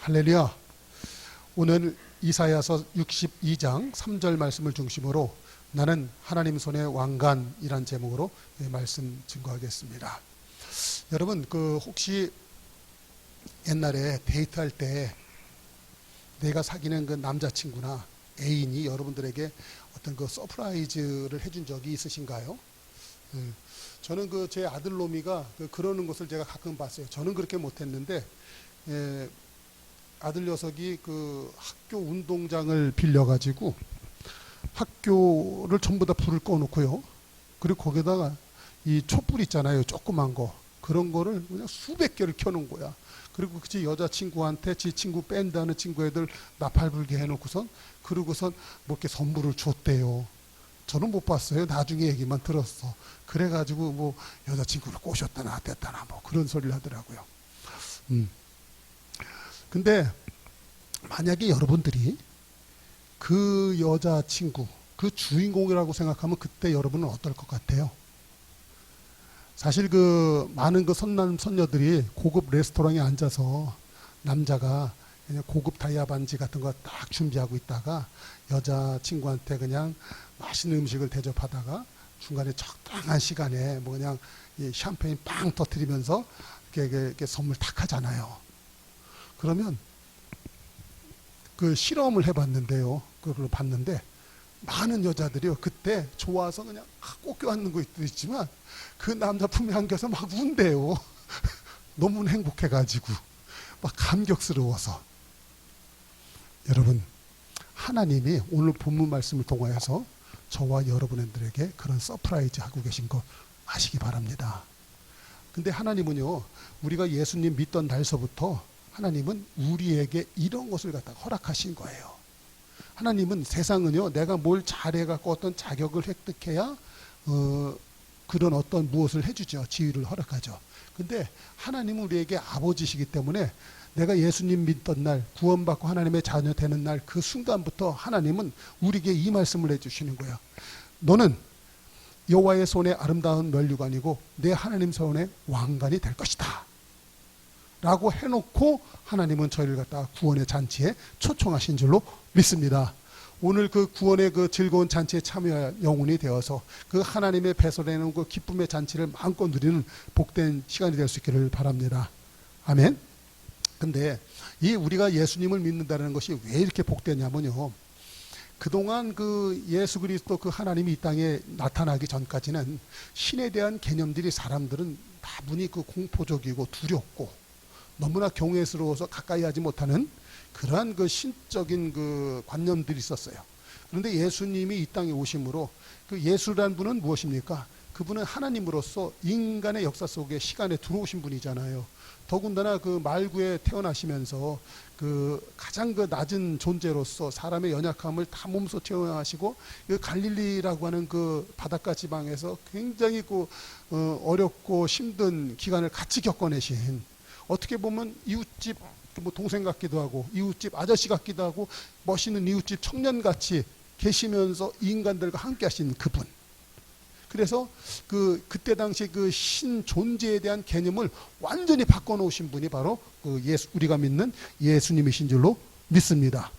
할렐루야. 오늘 이사야서 62장 3절 말씀을 중심으로 나는 하나님 손의 왕관이란 제목으로 말씀 증거하겠습니다. 여러분 혹시 옛날에 데이트할 때 내가 사귀는 그 남자친구나 애인이 여러분들에게 어떤 그 서프라이즈를 해준 적이 있으신가요? 저는 제 아들 놈이가 그러는 것을 제가 가끔 봤어요. 저는 그렇게 못했는데 아들 녀석이 학교 운동장을 빌려가지고 학교를 전부 다 불을 꺼놓고요. 그리고 거기다가 이 촛불 있잖아요. 조그만 거. 그런 거를 그냥 수백 개를 켜놓은 거야. 그리고 지 여자친구한테 지 친구 밴드하는 친구 애들 나팔 불게 해놓고선 그러고선 뭐 이렇게 선물을 줬대요. 저는 못 봤어요. 나중에 얘기만 들었어. 그래가지고 뭐 여자친구를 꼬셨다나 됐다나 뭐 그런 소리를 하더라고요. 근데 만약에 여러분들이 그 여자친구, 그 주인공이라고 생각하면 그때 여러분은 어떨 것 같아요? 사실 많은 선남 선녀들이 고급 레스토랑에 앉아서 남자가 그냥 고급 다이아 반지 같은 거 딱 준비하고 있다가 여자친구한테 그냥 맛있는 음식을 대접하다가 중간에 적당한 시간에 뭐 그냥 이 샴페인 빵 터뜨리면서 이렇게 선물 탁 하잖아요. 그러면 실험을 해봤는데요. 그걸 봤는데 많은 여자들이요. 그때 좋아서 그냥 꼭 껴안는 거 있지만 그 남자 품에 안겨서 막 운대요. 너무 행복해가지고 막 감격스러워서. 여러분, 하나님이 오늘 본문 말씀을 통하여서 저와 여러분들에게 그런 서프라이즈 하고 계신 거 아시기 바랍니다. 근데 하나님은요, 우리가 예수님 믿던 날서부터 하나님은 우리에게 이런 것을 갖다가 허락하신 거예요. 하나님은 세상은요, 내가 뭘 잘해갖고 어떤 자격을 획득해야 그런 어떤 무엇을 해주죠. 지위를 허락하죠. 근데 하나님은 우리에게 아버지시기 때문에 내가 예수님 믿던 날, 구원받고 하나님의 자녀 되는 날 그 순간부터 하나님은 우리에게 이 말씀을 해주시는 거야. 너는 여호와의 손에 아름다운 면류관이고 내 하나님 손에 왕관이 될 것이다 라고 해놓고 하나님은 저희를 갖다가 구원의 잔치에 초청하신 줄로 믿습니다. 오늘 그 구원의 즐거운 잔치에 참여할 영혼이 되어서 그 하나님의 배설해놓은 그 기쁨의 잔치를 마음껏 누리는 복된 시간이 될 수 있기를 바랍니다. 아멘. 근데 우리가 예수님을 믿는다는 것이 왜 이렇게 복되냐면요, 그동안 예수 그리스도 하나님이 이 땅에 나타나기 전까지는 신에 대한 개념들이 사람들은 다분히 공포적이고 두렵고 너무나 경외스러워서 가까이 하지 못하는 그러한 신적인 관념들이 있었어요. 그런데 예수님이 이 땅에 오심으로 예수란 분은 무엇입니까? 그분은 하나님으로서 인간의 역사 속에 시간에 들어오신 분이잖아요. 더군다나 말구에 태어나시면서 가장 낮은 존재로서 사람의 연약함을 다 몸소 체험하시고 갈릴리라고 하는 바닷가 지방에서 굉장히 어렵고 힘든 기간을 같이 겪어내신, 어떻게 보면 이웃집 동생 같기도 하고 이웃집 아저씨 같기도 하고 멋있는 이웃집 청년같이 계시면서 인간들과 함께 하신 그분. 그래서 그때 당시 신 존재에 대한 개념을 완전히 바꿔놓으신 분이 바로 우리가 믿는 예수님이신 줄로 믿습니다.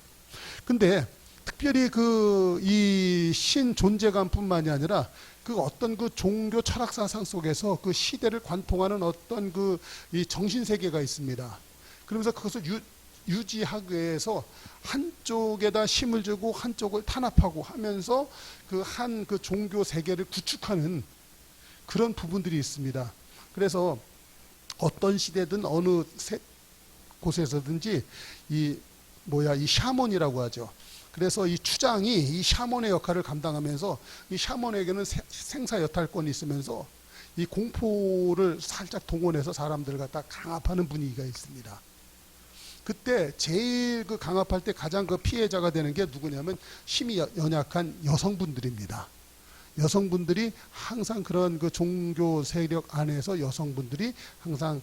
근데 특별히 이 신 존재감뿐만이 아니라 어떤 종교 철학 사상 속에서 시대를 관통하는 어떤 이 정신 세계가 있습니다. 그러면서 그것을 유지하기 위해서 한쪽에다 힘을 주고 한쪽을 탄압하고 하면서 한 종교 세계를 구축하는 그런 부분들이 있습니다. 그래서 어떤 시대든 어느 곳에서든지 이 샤먼이라고 하죠. 그래서 이 추장이 이 샤먼의 역할을 감당하면서 이 샤먼에게는 생사 여탈권이 있으면서 이 공포를 살짝 동원해서 사람들을 갖다 강압하는 분위기가 있습니다. 그때 제일 강압할 때 가장 피해자가 되는 게 누구냐면 힘이 연약한 여성분들입니다. 여성분들이 항상 그런 종교 세력 안에서 여성분들이 항상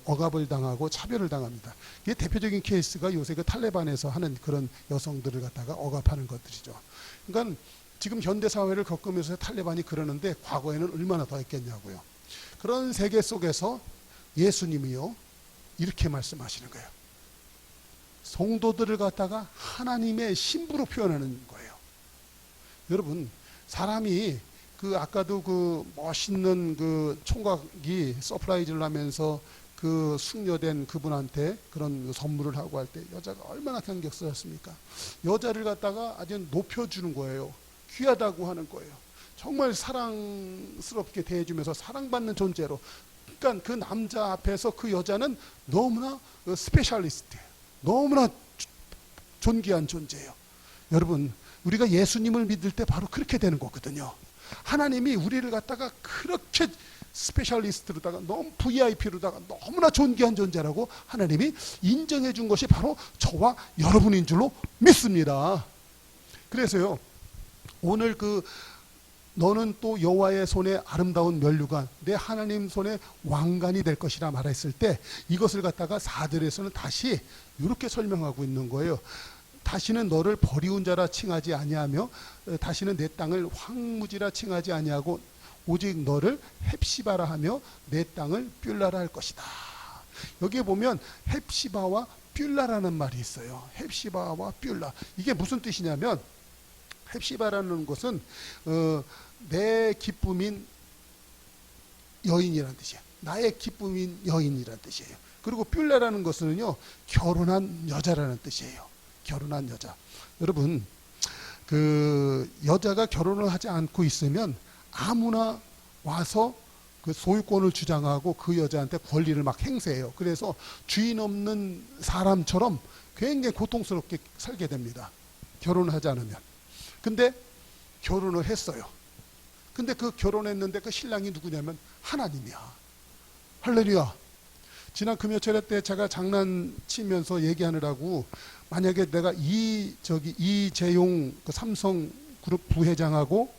억압을 당하고 차별을 당합니다. 이게 대표적인 케이스가 요새 탈레반에서 하는 그런 여성들을 갖다가 억압하는 것들이죠. 그러니까 지금 현대 사회를 겪으면서 탈레반이 그러는데 과거에는 얼마나 더 했겠냐고요. 그런 세계 속에서 예수님이요 이렇게 말씀하시는 거예요. 성도들을 갖다가 하나님의 신부로 표현하는 거예요. 여러분, 사람이 그 아까도 그 멋있는 그 총각이 서프라이즈를 하면서 그 숙녀된 그분한테 그런 선물을 하고 할 때 여자가 얼마나 감격스럽습니까? 여자를 갖다가 아주 높여주는 거예요. 귀하다고 하는 거예요. 정말 사랑스럽게 대해주면서 사랑받는 존재로. 그러니까 그 남자 앞에서 그 여자는 너무나 스페셜리스트예요. 너무나 존귀한 존재예요. 여러분, 우리가 예수님을 믿을 때 바로 그렇게 되는 거거든요. 하나님이 우리를 갖다가 그렇게 스페셜리스트로다가 너무 VIP로다가 너무나 존귀한 존재라고 하나님이 인정해 준 것이 바로 저와 여러분인 줄로 믿습니다. 그래서요, 오늘 그 너는 또 여호와의 손에 아름다운 면류관, 내 하나님 손에 왕관이 될 것이라 말했을 때 이것을 갖다가 4절에서는 다시 이렇게 설명하고 있는 거예요. 다시는 너를 버리운 자라 칭하지 아니하며 다시는 내 땅을 황무지라 칭하지 아니하고 오직 너를 헵시바라 하며 내 땅을 뷸라라 할 것이다. 여기에 보면 헵시바와 뷸라라는 말이 있어요. 헵시바와 뷸라. 이게 무슨 뜻이냐면 헵시바라는 것은 내 기쁨인 여인이라는 뜻이에요. 나의 기쁨인 여인이라는 뜻이에요. 그리고 뷸라라는 것은요, 결혼한 여자라는 뜻이에요. 결혼한 여자. 여러분, 그 여자가 결혼을 하지 않고 있으면 아무나 와서 그 소유권을 주장하고 그 여자한테 권리를 막 행사해요. 그래서 주인 없는 사람처럼 굉장히 고통스럽게 살게 됩니다. 결혼을 하지 않으면. 근데 결혼을 했어요. 근데 그 결혼했는데 그 신랑이 누구냐면 하나님이야. 할렐루야. 지난 금요철에 때 제가 장난치면서 얘기하느라고 만약에 내가 이재용 그 삼성 그룹 부회장하고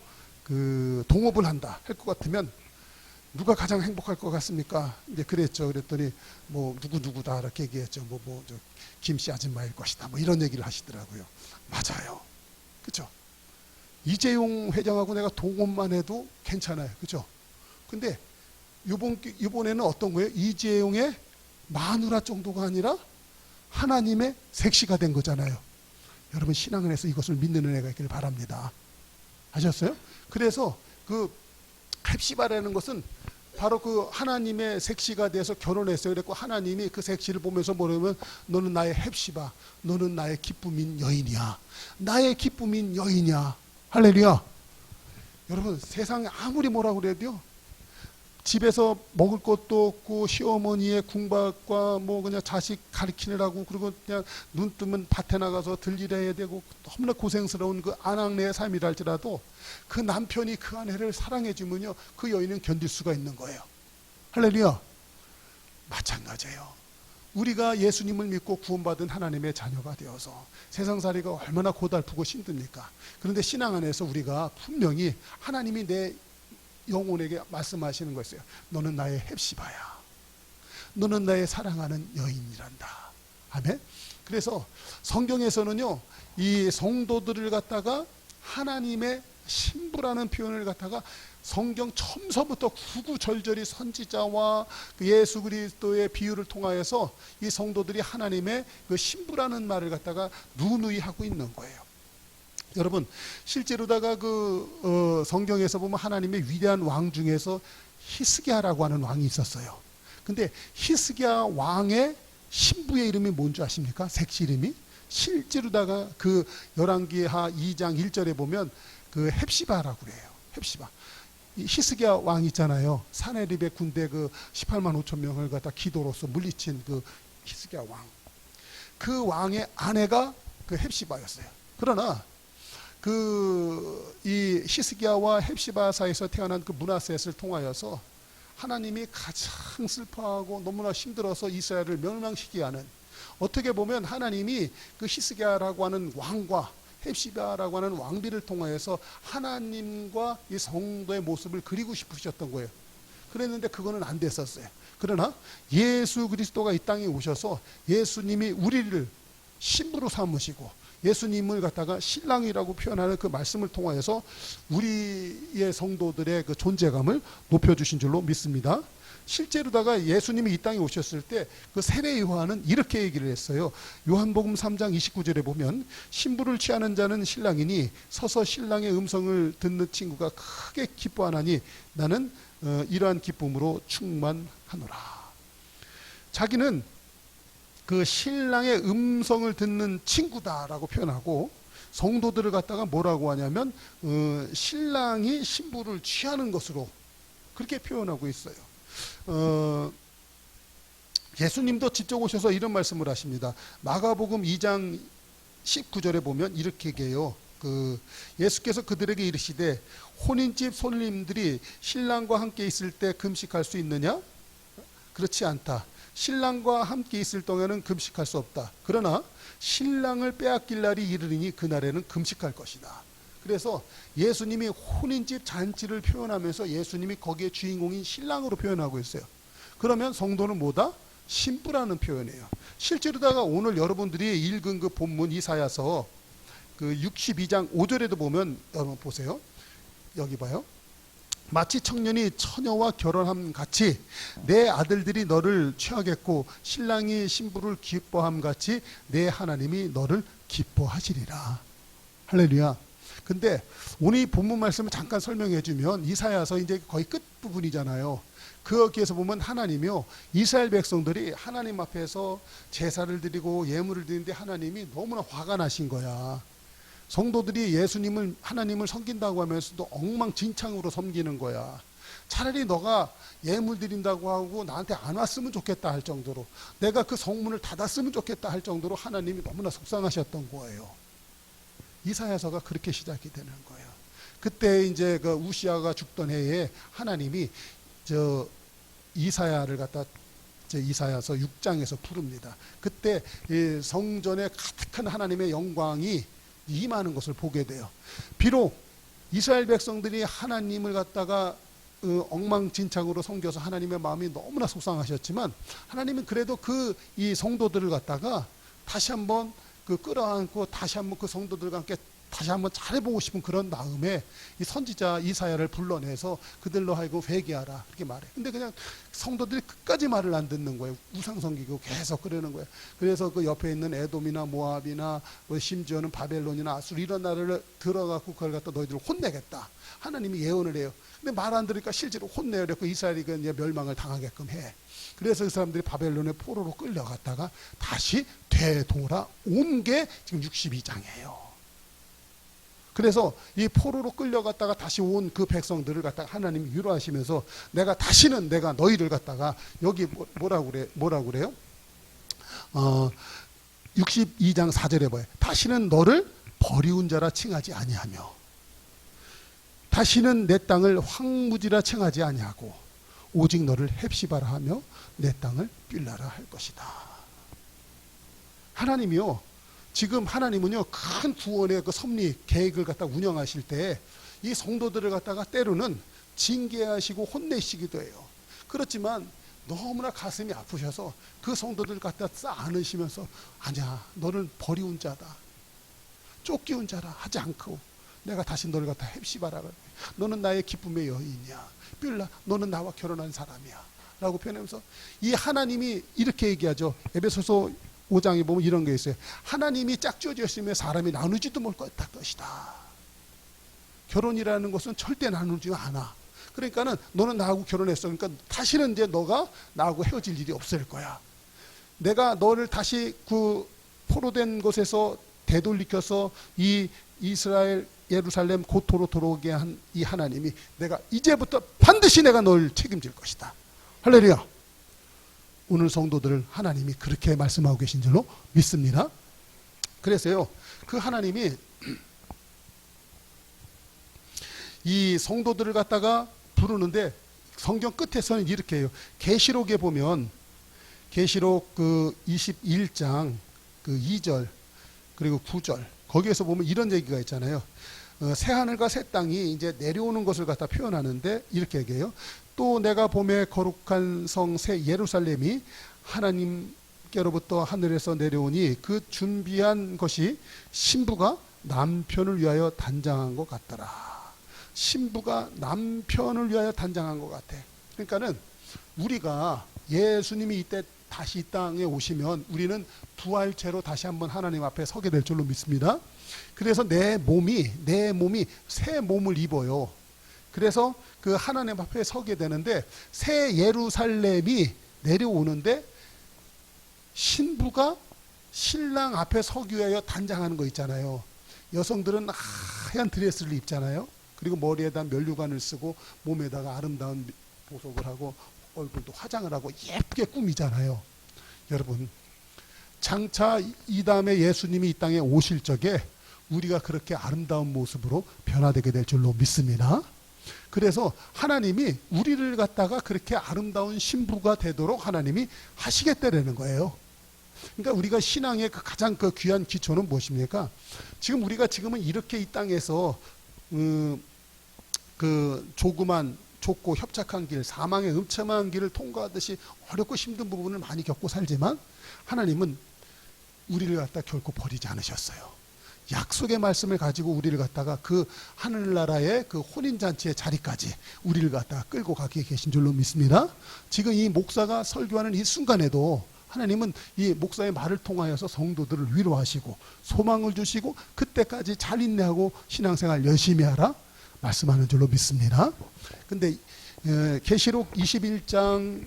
그 동업을 한다 할 것 같으면 누가 가장 행복할 것 같습니까? 이제 그랬죠. 그랬더니 뭐 누구다 이렇게 얘기했죠. 저 김씨 아줌마일 것이다. 뭐 이런 얘기를 하시더라고요. 맞아요. 그렇죠? 이재용 회장하고 내가 동업만 해도 괜찮아요. 그렇죠? 근데 이번에는 어떤 거예요? 이재용의 마누라 정도가 아니라 하나님의 색시가 된 거잖아요. 여러분, 신앙 안에서 이것을 믿는 은혜가 있기를 바랍니다. 아셨어요? 그래서 그 헵시바라는 것은 바로 그 하나님의 색시가 돼서 결혼했어요. 그랬고 하나님이 그 색시를 보면서 뭐냐면 너는 나의 헵시바, 너는 나의 기쁨인 여인이야. 나의 기쁨인 여인이야. 할렐루야. 여러분, 세상에 아무리 뭐라고 그래도요, 집에서 먹을 것도 없고 시어머니의 궁박과 뭐 그냥 자식 가르치느라고, 그리고 그냥 눈 뜨면 밭에 나가서 들일해야 되고 너무나 고생스러운 그 아낙네의 삶이라 할지라도 그 남편이 그 아내를 사랑해 주면요, 그 여인은 견딜 수가 있는 거예요. 할렐루야. 마찬가지예요. 우리가 예수님을 믿고 구원받은 하나님의 자녀가 되어서 세상살이가 얼마나 고달프고 힘듭니까? 그런데 신앙 안에서 우리가 분명히 하나님이 내 영혼에게 말씀하시는 것이에요. 너는 나의 헵시바야. 너는 나의 사랑하는 여인이란다. 아멘. 그래서 성경에서는요, 이 성도들을 갖다가 하나님의 신부라는 표현을 갖다가 성경 처음서부터 구구절절히 선지자와 예수 그리스도의 비유를 통하여서 이 성도들이 하나님의 그 신부라는 말을 갖다가 누누이 하고 있는 거예요. 여러분, 실제로다가 성경에서 보면 하나님의 위대한 왕 중에서 히스기야라고 하는 왕이 있었어요. 근데 히스기야 왕의 신부의 이름이 뭔지 아십니까? 색시 이름이? 실제로다가 그 열왕기하 2장 1절에 보면 그 헵시바라고 그래요. 헵시바. 이 히스기야 왕 있잖아요. 사네립의 군대 그 18만 5천 명을 갖다 기도로서 물리친 그 히스기야 왕. 그 왕의 아내가 그 헵시바였어요. 그러나 이 히스기야와 헵시바 사이에서 태어난 그 므낫셋을 통하여서 하나님이 가장 슬퍼하고 너무나 힘들어서 이스라엘을 멸망시키게 하는, 어떻게 보면 하나님이 그 히스기야라고 하는 왕과 헵시바라고 하는 왕비를 통하여서 하나님과 이 성도의 모습을 그리고 싶으셨던 거예요. 그랬는데 그거는 안 됐었어요. 그러나 예수 그리스도가 이 땅에 오셔서 예수님이 우리를 신부로 삼으시고 예수님을 갖다가 신랑이라고 표현하는 그 말씀을 통하여서 우리의 성도들의 그 존재감을 높여주신 줄로 믿습니다. 실제로다가 예수님이 이 땅에 오셨을 때 그 세례 요한은 이렇게 얘기를 했어요. 요한복음 3장 29절에 보면 신부를 취하는 자는 신랑이니 서서 신랑의 음성을 듣는 친구가 크게 기뻐하나니 나는 이러한 기쁨으로 충만하노라. 자기는 그 신랑의 음성을 듣는 친구다라고 표현하고, 성도들을 갖다가 뭐라고 하냐면 신랑이 신부를 취하는 것으로 그렇게 표현하고 있어요. 예수님도 직접 오셔서 이런 말씀을 하십니다. 마가복음 2장 19절에 보면 이렇게 얘기해요. 예수께서 그들에게 이르시되 혼인집 손님들이 신랑과 함께 있을 때 금식할 수 있느냐? 그렇지 않다. 신랑과 함께 있을 동안은 금식할 수 없다. 그러나 신랑을 빼앗길 날이 이르리니 그날에는 금식할 것이다. 그래서 예수님이 혼인집 잔치를 표현하면서 예수님이 거기에 주인공인 신랑으로 표현하고 있어요. 그러면 성도는 뭐다? 신부라는 표현이에요. 실제로다가 오늘 여러분들이 읽은 그 본문 이사야서 그 62장 5절에도 보면, 여러분 보세요. 여기 봐요. 마치 청년이 처녀와 결혼함 같이 내 아들들이 너를 취하겠고 신랑이 신부를 기뻐함 같이 내 하나님이 너를 기뻐하시리라. 할렐루야. 근데 오늘 이 본문 말씀을 잠깐 설명해 주면 이사야서 이제 거의 끝 부분이잖아요. 거기에서 보면 하나님이요, 이스라엘 백성들이 하나님 앞에서 제사를 드리고 예물을 드리는데 하나님이 너무나 화가 나신 거야. 성도들이 예수님을, 하나님을 섬긴다고 하면서도 엉망진창으로 섬기는 거야. 차라리 너가 예물 드린다고 하고 나한테 안 왔으면 좋겠다 할 정도로, 내가 그 성문을 닫았으면 좋겠다 할 정도로 하나님이 너무나 속상하셨던 거예요. 이사야서가 그렇게 시작이 되는 거예요. 그때 이제 그 우시아가 죽던 해에 하나님이 이사야를 갖다 이사야서 6장에서 부릅니다. 그때 이 성전에 가득한 하나님의 영광이 임하는 것을 보게 돼요. 비록 이스라엘 백성들이 하나님을 갖다가 엉망진창으로 섬겨서 하나님의 마음이 너무나 속상하셨지만 하나님은 그래도 이 성도들을 갖다가 다시 한번 끌어안고 다시 한번 그 성도들과 함께 다시 한번 잘해보고 싶은 그런 마음에 이 선지자 이사야를 불러내서 그들로 하여금 회개하라 그렇게 말해. 근데 그냥 성도들이 끝까지 말을 안 듣는 거예요. 우상섬기고 계속 그러는 거예요. 그래서 그 옆에 있는 에돔이나 모압이나 심지어는 바벨론이나 아수르 이런 나라를 들어가고 그걸 갖다 너희들을 혼내겠다. 하나님이 예언을 해요. 근데 말 안 들으니까 실제로 혼내요. 그래서 이스라엘이 이제 멸망을 당하게끔 해. 그래서 그 사람들이 바벨론의 포로로 끌려갔다가 다시 되돌아온 게 지금 62장이에요. 그래서 이 포로로 끌려갔다가 다시 온 그 백성들을 갖다가 하나님이 위로하시면서 내가 너희를 갖다가 여기 뭐라고 그래요? 62장 4절에 봐요. 다시는 너를 버리운 자라 칭하지 아니하며 다시는 내 땅을 황무지라 칭하지 아니하고 오직 너를 헵시바라 하며 내 땅을 빌라라 할 것이다. 하나님이요, 지금 하나님은요 큰 구원의 그 섭리 계획을 갖다 운영하실 때 이 성도들을 갖다가 때로는 징계하시고 혼내시기도 해요. 그렇지만 너무나 가슴이 아프셔서 그 성도들을 갖다 싹 안으시면서 아니야, 너는 버리운 자다, 쫓기운 자라 하지 않고 내가 다시 너를 갖다 헵시바라, 너는 나의 기쁨의 여인이야, 빌라 너는 나와 결혼한 사람이야 라고 표현하면서 이 하나님이 이렇게 얘기하죠. 에베소서 5장에 보면 이런 게 있어요. 하나님이 짝지어졌으면 사람이 나누지도 못할 것이다. 결혼이라는 것은 절대 나누지 않아. 그러니까는 너는 나하고 결혼했어. 그러니까 다시는 이제 너가 나하고 헤어질 일이 없을 거야. 내가 너를 다시 그 포로된 곳에서 되돌리켜서 이 이스라엘 예루살렘 고토로 들어오게 한 이 하나님이 내가 이제부터 반드시 내가 널 책임질 것이다. 할렐루야. 오늘 성도들을 하나님이 그렇게 말씀하고 계신 줄로 믿습니다. 그래서요, 그 하나님이 이 성도들을 갖다가 부르는데 성경 끝에서는 이렇게 해요. 계시록에 보면 계시록 그 21장 그 2절 그리고 9절 거기에서 보면 이런 얘기가 있잖아요. 새 하늘과 새 땅이 이제 내려오는 것을 갖다 표현하는데 이렇게 얘기해요. 또 내가 봄에 거룩한 성 새 예루살렘이 하나님께로부터 하늘에서 내려오니 그 준비한 것이 신부가 남편을 위하여 단장한 것 같더라. 신부가 남편을 위하여 단장한 것 같아. 그러니까는 우리가 예수님이 이때 다시 이 땅에 오시면 우리는 부활체로 다시 한번 하나님 앞에 서게 될 줄로 믿습니다. 그래서 내 몸이 새 몸을 입어요. 그래서 그 하나님 앞에 서게 되는데 새 예루살렘이 내려오는데 신부가 신랑 앞에 서기 위하여 단장하는 거 있잖아요. 여성들은 하얀 드레스를 입잖아요. 그리고 머리에다 면류관을 쓰고 몸에다가 아름다운 보석을 하고 얼굴도 화장을 하고 예쁘게 꾸미잖아요. 여러분, 장차 이 다음에 예수님이 이 땅에 오실 적에 우리가 그렇게 아름다운 모습으로 변화되게 될 줄로 믿습니다. 그래서 하나님이 우리를 갖다가 그렇게 아름다운 신부가 되도록 하나님이 하시겠다라는 거예요. 그러니까 우리가 신앙의 가장 귀한 기초는 무엇입니까? 지금 우리가 지금은 이렇게 이 땅에서 조그만 좁고 협착한 길, 사망의 음침한 길을 통과하듯이 어렵고 힘든 부분을 많이 겪고 살지만 하나님은 우리를 갖다 결코 버리지 않으셨어요. 약속의 말씀을 가지고 우리를 갖다가 그 하늘나라의 그 혼인잔치의 자리까지 우리를 갖다가 끌고 가게 계신 줄로 믿습니다. 지금 이 목사가 설교하는 이 순간에도 하나님은 이 목사의 말을 통하여서 성도들을 위로하시고 소망을 주시고 그때까지 잘 인내하고 신앙생활 열심히 하라 말씀하는 줄로 믿습니다. 근데 계시록 21장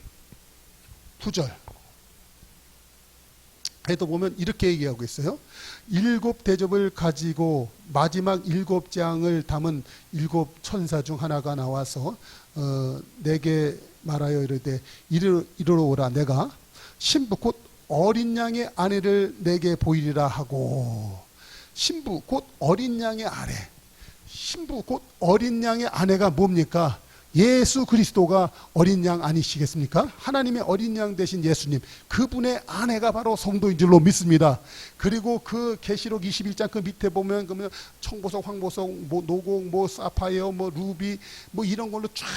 9절 에도 보면 이렇게 얘기하고 있어요. 7대접을 가지고 마지막 7장을 담은 7천사 중 하나가 나와서 내게 말하여 이르되 이르러 오라. 내가 신부 곧 어린 양의 아내를 내게 보이리라 하고. 신부 곧 어린 양의 아내, 신부 곧 어린 양의 아내가 뭡니까? 예수 그리스도가 어린 양 아니시겠습니까? 하나님의 어린 양 되신 예수님, 그분의 아내가 바로 성도인 줄로 믿습니다. 그리고 그 계시록 21장 그 밑에 보면 그러면 청보석, 황보석, 뭐 노공, 뭐 사파이어, 뭐 루비, 뭐 이런 걸로 쫙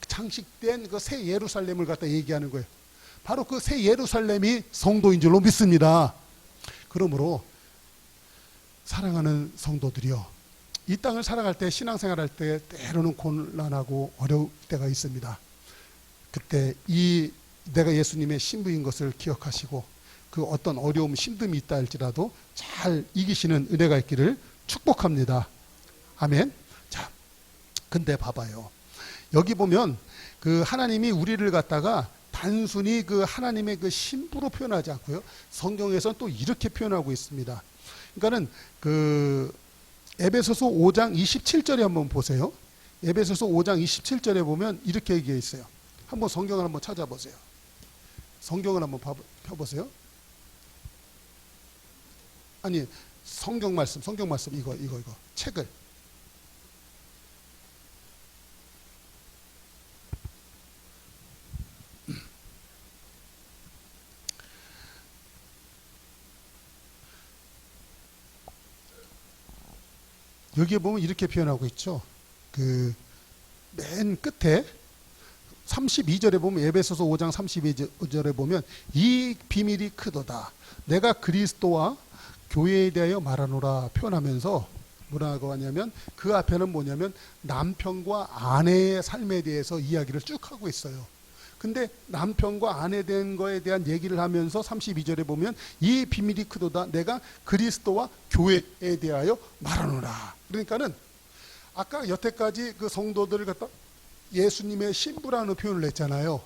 장식된 그 새 예루살렘을 갖다 얘기하는 거예요. 바로 그 새 예루살렘이 성도인 줄로 믿습니다. 그러므로 사랑하는 성도들이여, 이 땅을 살아갈 때, 신앙생활할 때 때로는 곤란하고 어려울 때가 있습니다. 그때 내가 예수님의 신부인 것을 기억하시고 그 어떤 어려움, 힘듦이 있다 할지라도 잘 이기시는 은혜가 있기를 축복합니다. 아멘. 자, 근데 봐봐요. 여기 보면 그 하나님이 우리를 갖다가 단순히 그 하나님의 그 신부로 표현하지 않고요. 성경에서는 또 이렇게 표현하고 있습니다. 그러니까는 그 에베소서 5장 27절에 한번 보세요. 에베소서 5장 27절에 보면 이렇게 얘기해 있어요. 한번 성경을 한번 찾아보세요. 성경을 한번 펴보세요. 아니, 성경 말씀 이거 책을. 여기에 보면 이렇게 표현하고 있죠. 그 맨 끝에 32절에 보면, 에베소서 5장 32절에 보면 이 비밀이 크도다. 내가 그리스도와 교회에 대하여 말하노라 표현하면서 뭐라고 하냐면, 그 앞에는 뭐냐면 남편과 아내의 삶에 대해서 이야기를 쭉 하고 있어요. 근데 남편과 아내 된 거에 대한 얘기를 하면서 32절에 보면 이 비밀이 크도다. 내가 그리스도와 교회에 대하여 말하노라. 그러니까는 아까 여태까지 그 성도들을 갖다 예수님의 신부라는 표현을 했잖아요.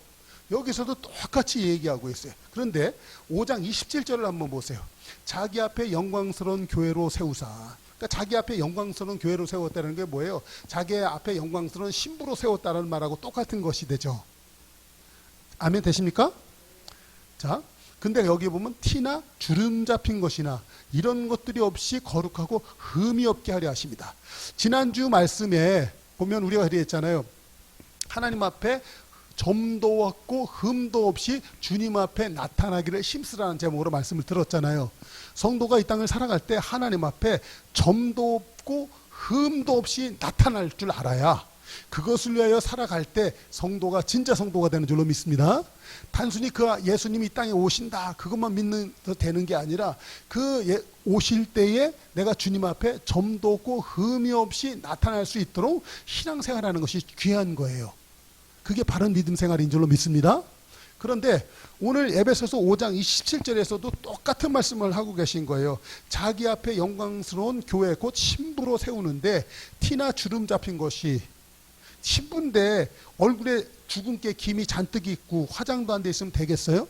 여기서도 똑같이 얘기하고 있어요. 그런데 5장 27절을 한번 보세요. 자기 앞에 영광스러운 교회로 세우사. 그러니까 자기 앞에 영광스러운 교회로 세웠다는 게 뭐예요? 자기 앞에 영광스러운 신부로 세웠다는 말하고 똑같은 것이 되죠. 아멘 되십니까? 자, 근데 여기 보면 티나 주름 잡힌 것이나 이런 것들이 없이 거룩하고 흠이 없게 하려 하십니다. 지난주 말씀에 보면 우리가 그랬잖아요. 하나님 앞에 점도 없고 흠도 없이 주님 앞에 나타나기를 힘쓰라는 제목으로 말씀을 들었잖아요. 성도가 이 땅을 살아갈 때 하나님 앞에 점도 없고 흠도 없이 나타날 줄 알아야 그것을 위하여 살아갈 때 성도가 진짜 성도가 되는 줄로 믿습니다. 단순히 그 예수님이 이 땅에 오신다 그것만 믿는 되는 게 아니라 그 오실 때에 내가 주님 앞에 점도 없고 흠이 없이 나타날 수 있도록 신앙생활하는 것이 귀한 거예요. 그게 바른 믿음 생활인 줄로 믿습니다. 그런데 오늘 에베소서 5장 27절에서도 똑같은 말씀을 하고 계신 거예요. 자기 앞에 영광스러운 교회 곧 신부로 세우는데 티나 주름 잡힌 것이, 신부인데 얼굴에 주근깨 김이 잔뜩 있고 화장도 안 돼 있으면 되겠어요?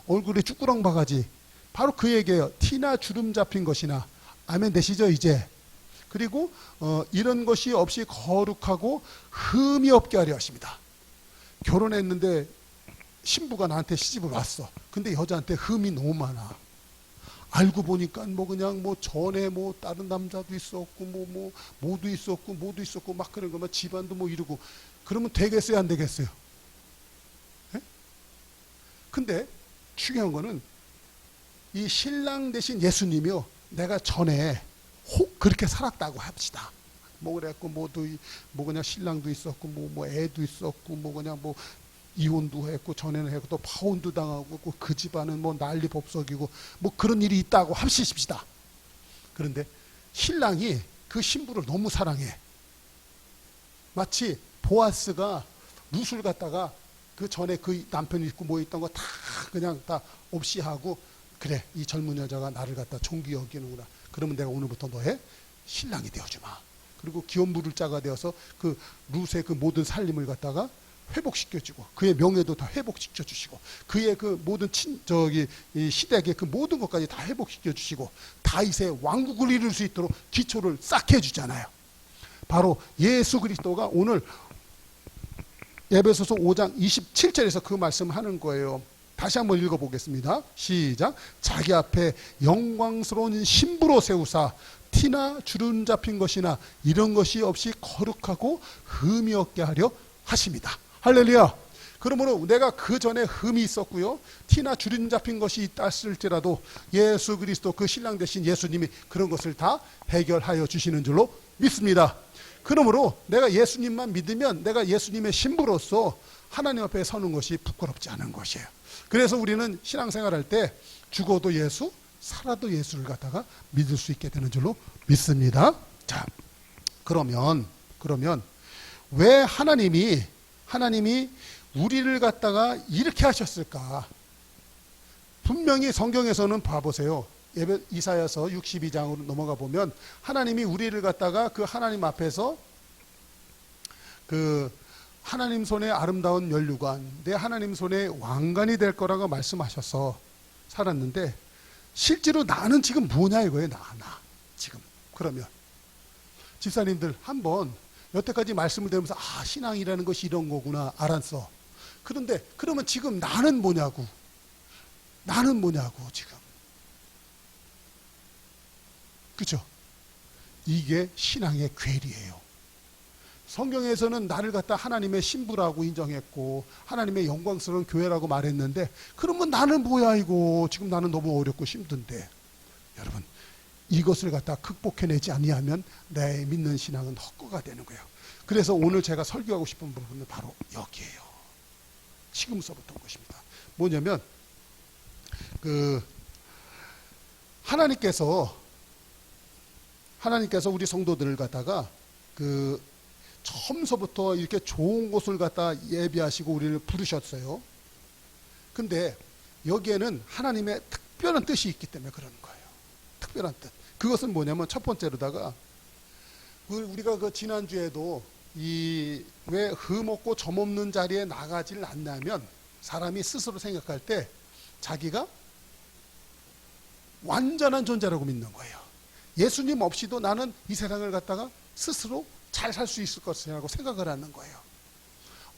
얼굴에 쭈꾸렁 바가지. 바로 그 얘기예요. 티나 주름 잡힌 것이나. 아멘 되시죠 이제? 그리고 이런 것이 없이 거룩하고 흠이 없게 하려 하십니다. 결혼했는데 신부가 나한테 시집을 왔어. 근데 여자한테 흠이 너무 많아. 알고 보니까 뭐 그냥 뭐 전에 뭐 다른 남자도 있었고 뭐 모도 있었고 막 그런 거만 집안도 뭐 이러고. 그러면 되겠어요 안 되겠어요? 네? 근데 중요한 거는 이 신랑 대신 예수님이요, 내가 전에 혹 그렇게 살았다고 합시다. 뭐 그랬고 뭐 그냥 신랑도 있었고 뭐 애도 있었고 뭐 그냥 뭐 이혼도 했고 전에는 했고 또 파혼도 당하고 그 집안은 뭐 난리 법석이고 뭐 그런 일이 있다고 합시다. 그런데 신랑이 그 신부를 너무 사랑해. 마치 보아스가 룻을 갖다가 그 전에 그 남편이 있고 뭐 있던 거 다 그냥 다 없이 하고, 그래 이 젊은 여자가 나를 갖다 존귀 여기는구나. 그러면 내가 오늘부터 너의 신랑이 되어주마. 그리고 기업물을 자가 되어서 그 룻의 그 모든 살림을 갖다가 회복시켜주고 그의 명예도 다 회복시켜주시고 그의 그 모든 이 시댁의 그 모든 것까지 다 회복시켜주시고 다윗의 왕국을 이룰 수 있도록 기초를 싹 해주잖아요. 바로 예수 그리스도가 오늘 에베소서 5장 27절에서 그 말씀을 하는 거예요. 다시 한번 읽어보겠습니다. 시작. 자기 앞에 영광스러운 신부로 세우사 티나 주름 잡힌 것이나 이런 것이 없이 거룩하고 흠이 없게 하려 하십니다. 할렐루야. 그러므로 내가 그 전에 흠이 있었고요, 티나 주름 잡힌 것이 있다 할지라도 예수 그리스도 그 신랑 되신 예수님이 그런 것을 다 해결하여 주시는 줄로 믿습니다. 그러므로 내가 예수님만 믿으면 내가 예수님의 신부로서 하나님 앞에 서는 것이 부끄럽지 않은 것이에요. 그래서 우리는 신앙생활할 때 죽어도 예수, 살아도 예수를 갖다가 믿을 수 있게 되는 줄로 믿습니다. 자, 그러면 왜 하나님이 우리를 갖다가 이렇게 하셨을까? 분명히 성경에서는 봐보세요. 이사야서 62장으로 넘어가 보면 하나님이 우리를 갖다가 그 하나님 앞에서 그 하나님 손에 아름다운 면류관, 내 하나님 손에 왕관이 될 거라고 말씀하셔서 살았는데 실제로 나는 지금 뭐냐 이거예요. 나 지금. 그러면 집사님들 한번 여태까지 말씀을 들으면서 신앙이라는 것이 이런 거구나 알았어. 그런데 그러면 지금 나는 뭐냐고 지금. 그죠? 이게 신앙의 괴리예요. 성경에서는 나를 갖다 하나님의 신부라고 인정했고 하나님의 영광스러운 교회라고 말했는데, 그러면 나는 뭐야 이거. 지금 나는 너무 어렵고 힘든데. 여러분, 이것을 갖다 극복해내지 아니하면 내 믿는 신앙은 헛거가 되는 거예요. 그래서 오늘 제가 설교하고 싶은 부분은 바로 여기에요. 지금서부터 온 것입니다. 뭐냐면 하나님께서 우리 성도들을 갖다가 처음서부터 이렇게 좋은 곳을 갖다 예비하시고 우리를 부르셨어요. 근데 여기에는 하나님의 특별한 뜻이 있기 때문에 그러는 거예요. 특별한 뜻. 그것은 뭐냐면 첫 번째로다가 우리가 그 지난주에도 왜 흠없고 점없는 자리에 나가지를 않냐면 사람이 스스로 생각할 때 자기가 완전한 존재라고 믿는 거예요. 예수님 없이도 나는 이 세상을 갖다가 스스로 잘 살 수 있을 것이라고 생각을 하는 거예요.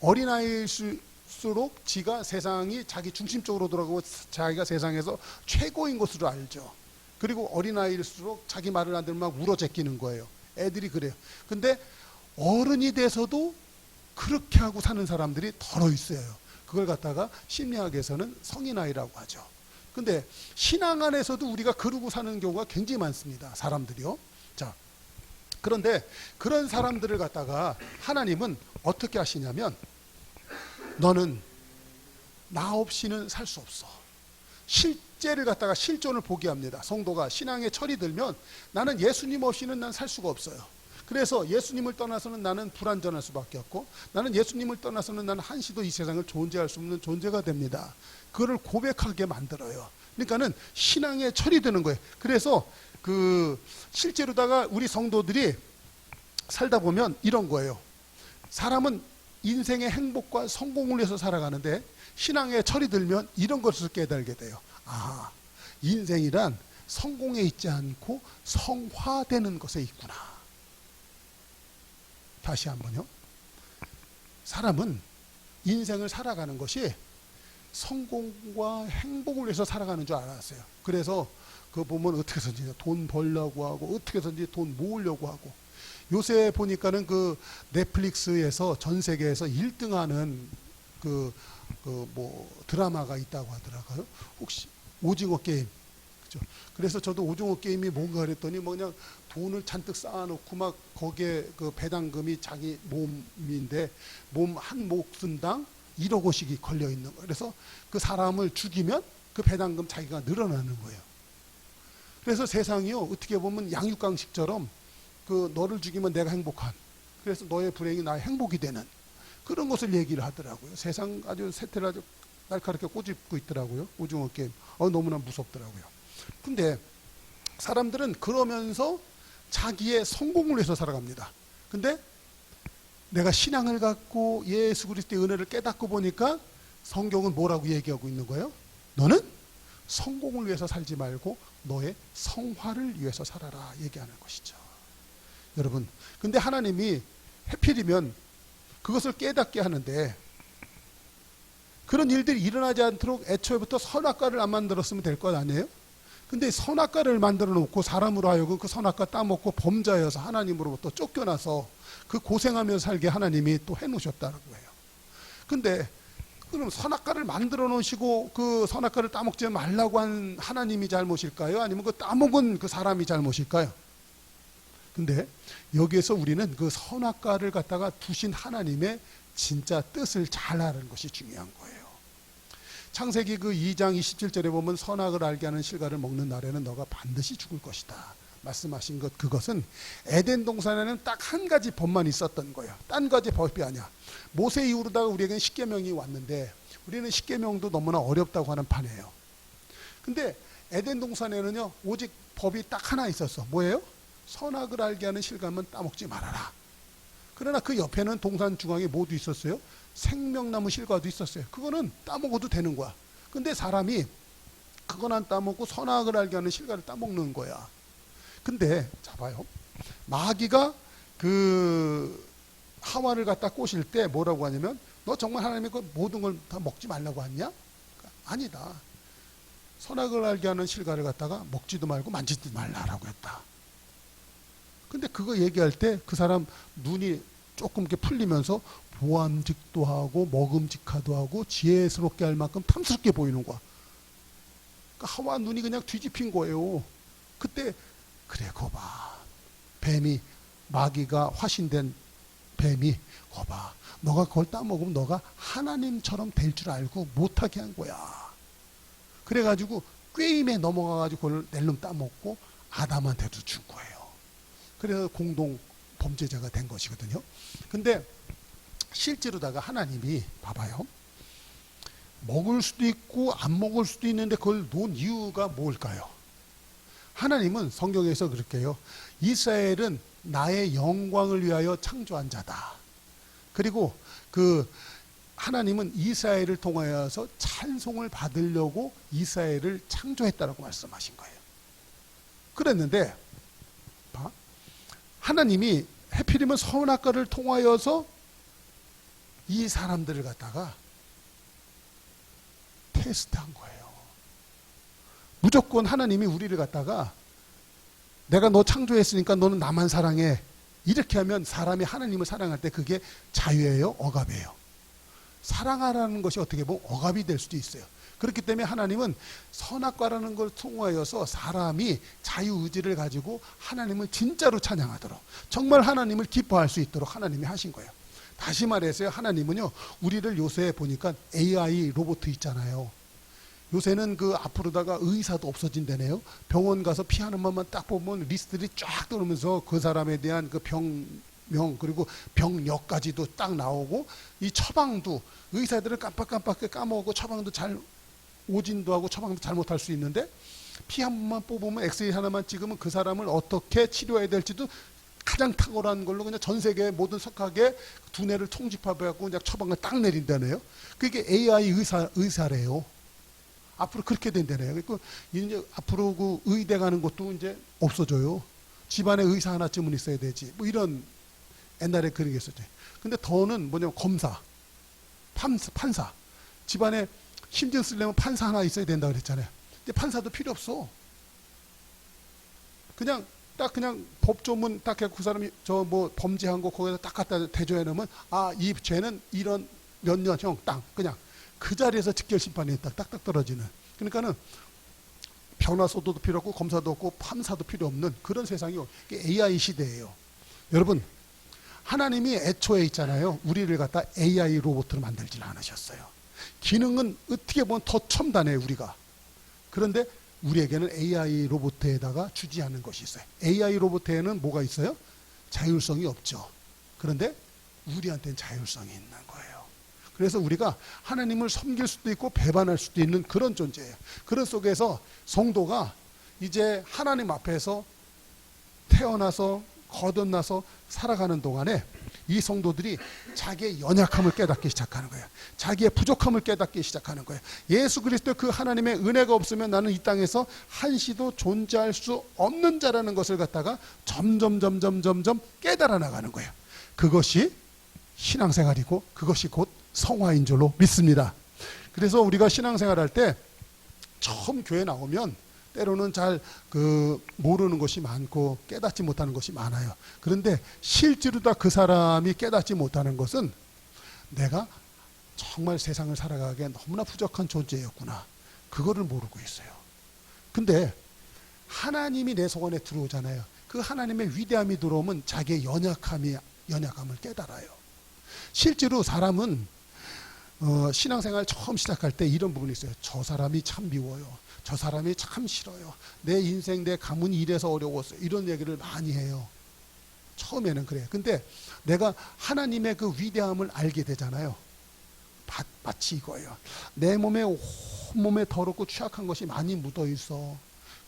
어린아이일수록 지가 세상이 자기 중심적으로 돌아가고 자기가 세상에서 최고인 것으로 알죠. 그리고 어린아이일수록 자기 말을 안 들으면 막 울어 제끼는 거예요. 애들이 그래요. 근데 어른이 돼서도 그렇게 하고 사는 사람들이 더러 있어요. 그걸 갖다가 심리학에서는 성인아이라고 하죠. 근데 신앙 안에서도 우리가 그러고 사는 경우가 굉장히 많습니다. 사람들이요. 자, 그런데 그런 사람들을 갖다가 하나님은 어떻게 하시냐면 너는 나 없이는 살 수 없어. 실제를 갖다가 실존을 보게 합니다. 성도가 신앙에 철이 들면 나는 예수님 없이는 난 살 수가 없어요. 그래서 예수님을 떠나서는 나는 불완전할 수밖에 없고, 나는 예수님을 떠나서는 나는 한시도 이 세상을 존재할 수 없는 존재가 됩니다. 그거를 고백하게 만들어요. 그러니까는 신앙의 철이 되는 거예요. 그래서 실제로다가 우리 성도들이 살다 보면 이런 거예요. 사람은 인생의 행복과 성공을 위해서 살아가는데 신앙의 철이 들면 이런 것을 깨달게 돼요. 아, 인생이란 성공에 있지 않고 성화되는 것에 있구나. 다시 한번요. 사람은 인생을 살아가는 것이 성공과 행복을 위해서 살아가는 줄 알았어요. 그래서 그 보면 어떻게 해서든지 돈 벌려고 하고 어떻게 해서든지 돈 모으려고 하고, 요새 보니까는 그 넷플릭스에서 전 세계에서 1등하는 뭐 드라마가 있다고 하더라고요. 혹시 오징어 게임. 그죠? 그래서 저도 오징어 게임이 뭔가 그랬더니 뭐 그냥 돈을 잔뜩 쌓아놓고 막 거기에 그 배당금이 자기 몸인데 몸 한 목숨당 1억 원씩이 걸려 있는 거예요. 그래서 그 사람을 죽이면 그 배당금 자기가 늘어나는 거예요. 그래서 세상이요, 어떻게 보면 양육강식처럼 그 너를 죽이면 내가 행복한, 그래서 너의 불행이 나의 행복이 되는 그런 것을 얘기를 하더라고요. 세상 아주 세태를 아주 날카롭게 꼬집고 있더라고요. 오징어 게임. 너무나 무섭더라고요. 근데 사람들은 그러면서 자기의 성공을 위해서 살아갑니다. 근데 내가 신앙을 갖고 예수 그리스도의 은혜를 깨닫고 보니까 성경은 뭐라고 얘기하고 있는 거예요? 너는 성공을 위해서 살지 말고 너의 성화를 위해서 살아라 얘기하는 것이죠. 여러분, 근데 하나님이 해필이면 그것을 깨닫게 하는데 그런 일들이 일어나지 않도록 애초에부터 선악과를 안 만들었으면 될 것 아니에요? 근데 선악과를 만들어 놓고 사람으로 하여금 그 선악과 따먹고 범자여서 하나님으로부터 쫓겨나서 그 고생하면서 살게 하나님이 또 해놓으셨다는 거예요. 근데 그럼 선악과를 만들어 놓으시고 그 선악과를 따먹지 말라고 한 하나님이 잘못일까요? 아니면 그 따먹은 그 사람이 잘못일까요? 근데 여기에서 우리는 그 선악과를 갖다가 두신 하나님의 진짜 뜻을 잘 아는 것이 중요한 거예요. 창세기 그 2장 27절에 보면 선악을 알게 하는 실과를 먹는 날에는 너가 반드시 죽을 것이다 말씀하신 것, 그것은 에덴 동산에는 딱 한 가지 법만 있었던 거예요. 딴 가지 법이 아니야. 모세 이후로다가 우리에게는 십계명이 왔는데 우리는 십계명도 너무나 어렵다고 하는 판이에요. 근데 에덴 동산에는요 오직 법이 딱 하나 있었어. 뭐예요? 선악을 알게 하는 실과만 따먹지 말아라. 그러나 그 옆에는 동산 중앙에 뭐도 있었어요? 생명나무 실과도 있었어요. 그거는 따먹어도 되는 거야. 근데 사람이 그건 안 따먹고 선악을 알게 하는 실과를 따먹는 거야. 근데 자 봐요. 마귀가 그 하와를 갖다 꼬실 때 뭐라고 하냐면 너 정말 하나님이 그 모든 걸 다 먹지 말라고 하냐? 아니다. 선악을 알게 하는 실과를 갖다가 먹지도 말고 만지지 말라라고 했다. 근데 그거 얘기할 때 그 사람 눈이 조금 이렇게 풀리면서 보암직도 하고 먹음직하도 하고 지혜스럽게 할 만큼 탐스럽게 보이는 거야. 그러니까 하와 눈이 그냥 뒤집힌 거예요. 그때 그래 거봐. 뱀이 마귀가 화신된 뱀이 거봐. 너가 그걸 따먹으면 너가 하나님처럼 될 줄 알고 못하게 한 거야. 그래가지고 꾀임에 넘어가가지고 그걸 낼름 따먹고 아담한테도 준 거예요. 그래서 공동 범죄자가 된 것이거든요. 근데 실제로다가 하나님이 봐봐요. 먹을 수도 있고 안 먹을 수도 있는데 그걸 놓은 이유가 뭘까요? 하나님은 성경에서 그렇게 해요. 이스라엘은 나의 영광을 위하여 창조한 자다. 그리고 그 하나님은 이스라엘을 통하여서 찬송을 받으려고 이스라엘을 창조했다라고 말씀하신 거예요. 그랬는데 봐. 하나님이 해필이면 선악과를 통하여서 이 사람들을 갖다가 테스트한 거예요. 무조건 하나님이 우리를 갖다가 내가 너 창조했으니까 너는 나만 사랑해. 이렇게 하면 사람이 하나님을 사랑할 때 그게 자유예요? 억압이에요? 사랑하라는 것이 어떻게 보면 억압이 될 수도 있어요. 그렇기 때문에 하나님은 선악과라는 걸 통하여서 사람이 자유의지를 가지고 하나님을 진짜로 찬양하도록 정말 하나님을 기뻐할 수 있도록 하나님이 하신 거예요. 다시 말해서요, 하나님은요 우리를 요새 보니까 AI 로봇 있잖아요. 요새는 그 앞으로다가 의사도 없어진다네요. 병원 가서 피 하나만 딱 보면 리스트들이 쫙 떠오르면서 그 사람에 대한 그 병명 그리고 병력까지도 딱 나오고, 이 처방도 의사들은 깜빡깜빡 까먹고 처방도 잘 오진도 하고 처방도 잘못할 수 있는데, 피 한 번만 뽑으면 엑스레이 하나만 찍으면 그 사람을 어떻게 치료해야 될지도 가장 탁월한 걸로 그냥 전 세계 모든 석학의 두뇌를 통집합해갖고 그냥 처방을 딱 내린다네요. 그게 AI 의사래요. 앞으로 그렇게 된다네요. 그러니까 이제 앞으로 그 의대 가는 것도 이제 없어져요. 집안에 의사 하나쯤은 있어야 되지. 뭐 이런 옛날에 그런 게 있었죠. 근데 더는 뭐냐면 검사, 판사. 집안에 힘좀 쓰려면 판사 하나 있어야 된다 그랬잖아요. 근데 판사도 필요 없어. 그냥 딱 그냥 법조문 딱 해서 그 사람이 저 뭐 범죄한 거 거기다 딱 갖다 대조해 놓으면, 아, 이 죄는 이런 몇 년형 딱 그냥 그 자리에서 직결 심판이 딱딱 떨어지는. 그러니까는 변호사도 필요 없고 검사도 없고 판사도 필요 없는 그런 세상이 AI 시대예요. 여러분, 하나님이 애초에 있잖아요. 우리를 갖다 AI 로봇으로 만들질 않으셨어요. 기능은 어떻게 보면 더 첨단해요, 우리가. 그런데 우리에게는 AI 로봇에다가 주지 않은 것이 있어요. AI 로봇에는 뭐가 있어요? 자율성이 없죠. 그런데 우리한테는 자율성이 있는 거예요. 그래서 우리가 하나님을 섬길 수도 있고 배반할 수도 있는 그런 존재예요. 그런 속에서 성도가 이제 하나님 앞에서 태어나서 거듭나서 살아가는 동안에 이 성도들이 자기의 연약함을 깨닫기 시작하는 거예요. 자기의 부족함을 깨닫기 시작하는 거예요. 예수 그리스도 그 하나님의 은혜가 없으면 나는 이 땅에서 한시도 존재할 수 없는 자라는 것을 갖다가 점점 깨달아 나가는 거예요. 그것이 신앙생활이고 그것이 곧 성화인 줄로 믿습니다. 그래서 우리가 신앙생활할 때 처음 교회 나오면 때로는 잘 모르는 것이 많고 깨닫지 못하는 것이 많아요. 그런데 실제로 다 그 사람이 깨닫지 못하는 것은 내가 정말 세상을 살아가기에 너무나 부족한 존재였구나. 그거를 모르고 있어요. 근데 하나님이 내 속안에 들어오잖아요. 그 하나님의 위대함이 들어오면 자기의 연약함을 깨달아요. 실제로 사람은 신앙생활 처음 시작할 때 이런 부분이 있어요. 저 사람이 참 미워요. 저 사람이 참 싫어요. 내 인생, 내 가문이 이래서 어려웠어요. 이런 얘기를 많이 해요. 처음에는 그래요. 근데 내가 하나님의 그 위대함을 알게 되잖아요. 마치 이거예요. 내 몸에 온몸에 더럽고 취약한 것이 많이 묻어 있어.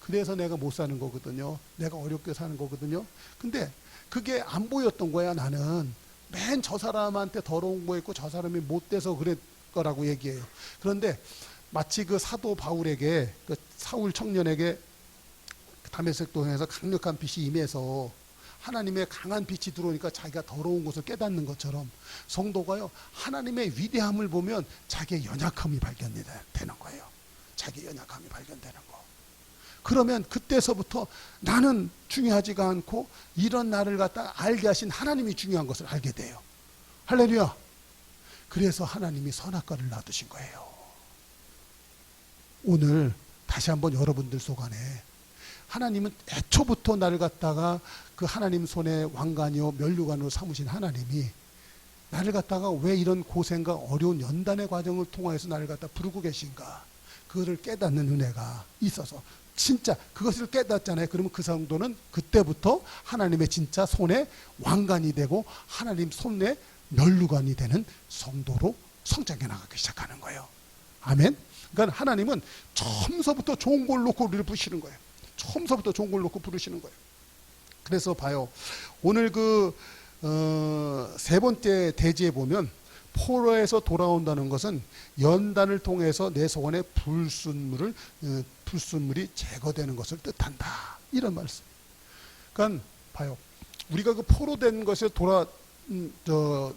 그래서 내가 못 사는 거거든요. 내가 어렵게 사는 거거든요. 근데 그게 안 보였던 거야, 나는. 맨 저 사람한테 더러운 거 있고 저 사람이 못돼서 그랬 거라고 얘기해요. 그런데 마치 그 사도 바울에게, 그 사울 청년에게 다메섹 도상에서 강력한 빛이 임해서 하나님의 강한 빛이 들어오니까 자기가 더러운 것을 깨닫는 것처럼 성도가요, 하나님의 위대함을 보면 자기의 연약함이 발견되는 거예요. 자기의 연약함이 발견되는 거. 그러면 그때서부터 나는 중요하지가 않고 이런 나를 갖다 알게 하신 하나님이 중요한 것을 알게 돼요. 할렐루야. 그래서 하나님이 선악과를 놔두신 거예요. 오늘 다시 한번 여러분들 속 안에 하나님은 애초부터 나를 갖다가 그 하나님 손에 왕관이요 면류관으로 삼으신 하나님이 나를 갖다가 왜 이런 고생과 어려운 연단의 과정을 통해서 나를 갖다 부르고 계신가, 그거를 깨닫는 은혜가 있어서 진짜 그것을 깨닫잖아요. 그러면 그 성도는 그때부터 하나님의 진짜 손에 왕관이 되고 하나님 손에 면류관이 되는 성도로 성장해 나가기 시작하는 거예요. 아멘. 그러니까 하나님은 처음서부터 좋은 걸 놓고 우리를 부르시는 거예요. 처음서부터 좋은 걸 놓고 부르시는 거예요. 그래서 봐요. 오늘 세 번째 대지에 보면 포로에서 돌아온다는 것은 연단을 통해서 내 소원의 불순물이 제거되는 것을 뜻한다. 이런 말씀. 그러니까 봐요. 우리가 그 포로된 것에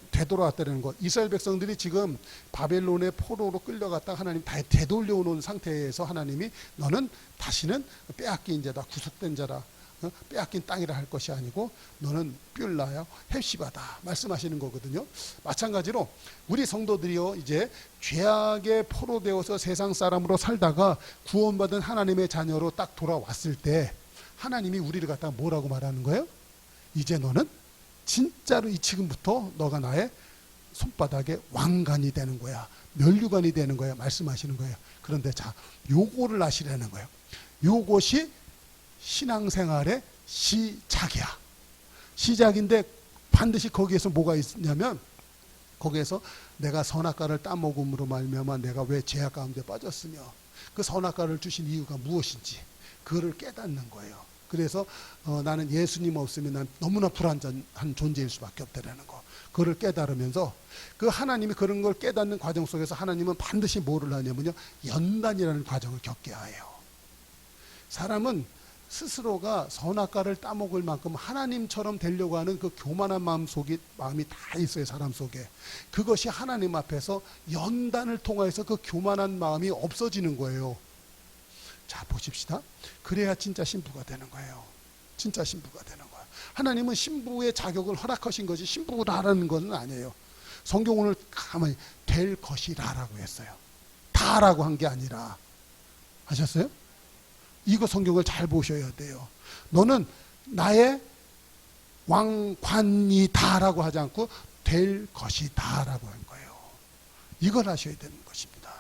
되돌아왔다는 것. 이스라엘 백성들이 지금 바벨론의 포로로 끌려갔다 하나님 다 되돌려오는 상태에서 하나님이 너는 다시는 빼앗긴 자다, 구속된 자다, 빼앗긴 땅이라 할 것이 아니고 너는 뷸라야 헵시바다 말씀하시는 거거든요. 마찬가지로 우리 성도들이요, 이제 죄악의 포로되어서 세상 사람으로 살다가 구원받은 하나님의 자녀로 딱 돌아왔을 때 하나님이 우리를 갖다가 뭐라고 말하는 거예요? 이제 너는 진짜로 이 지금부터 너가 나의 손바닥에 왕관이 되는 거야. 면류관이 되는 거야. 말씀하시는 거예요. 그런데 자, 요거를 아시라는 거예요. 요것이 신앙생활의 시작이야. 시작인데 반드시 거기에서 뭐가 있냐면 거기에서 내가 선악과를 따먹음으로 말미암아 내가 왜 죄악 가운데 빠졌으며 그 선악과를 주신 이유가 무엇인지 그거를 깨닫는 거예요. 그래서 나는 예수님 없으면 난 너무나 불완전한 존재일 수밖에 없다라는 거. 그거를 깨달으면서 그 하나님이 그런 걸 깨닫는 과정 속에서 하나님은 반드시 뭐를 하냐면요. 연단이라는 과정을 겪게 해요. 사람은 스스로가 선악과를 따먹을 만큼 하나님처럼 되려고 하는 그 교만한 마음이 다 있어요. 사람 속에. 그것이 하나님 앞에서 연단을 통해서 그 교만한 마음이 없어지는 거예요. 자, 보십시다. 그래야 진짜 신부가 되는 거예요. 진짜 신부가 되는 거예요. 하나님은 신부의 자격을 허락하신 것이 신부라는 것은 아니에요. 성경 오늘 가만히 될 것이라라고 했어요. 다라고 한 게 아니라. 아셨어요? 이거 성경을 잘 보셔야 돼요. 너는 나의 왕관이다라고 하지 않고 될 것이다라고 한 거예요. 이걸 하셔야 되는 것입니다.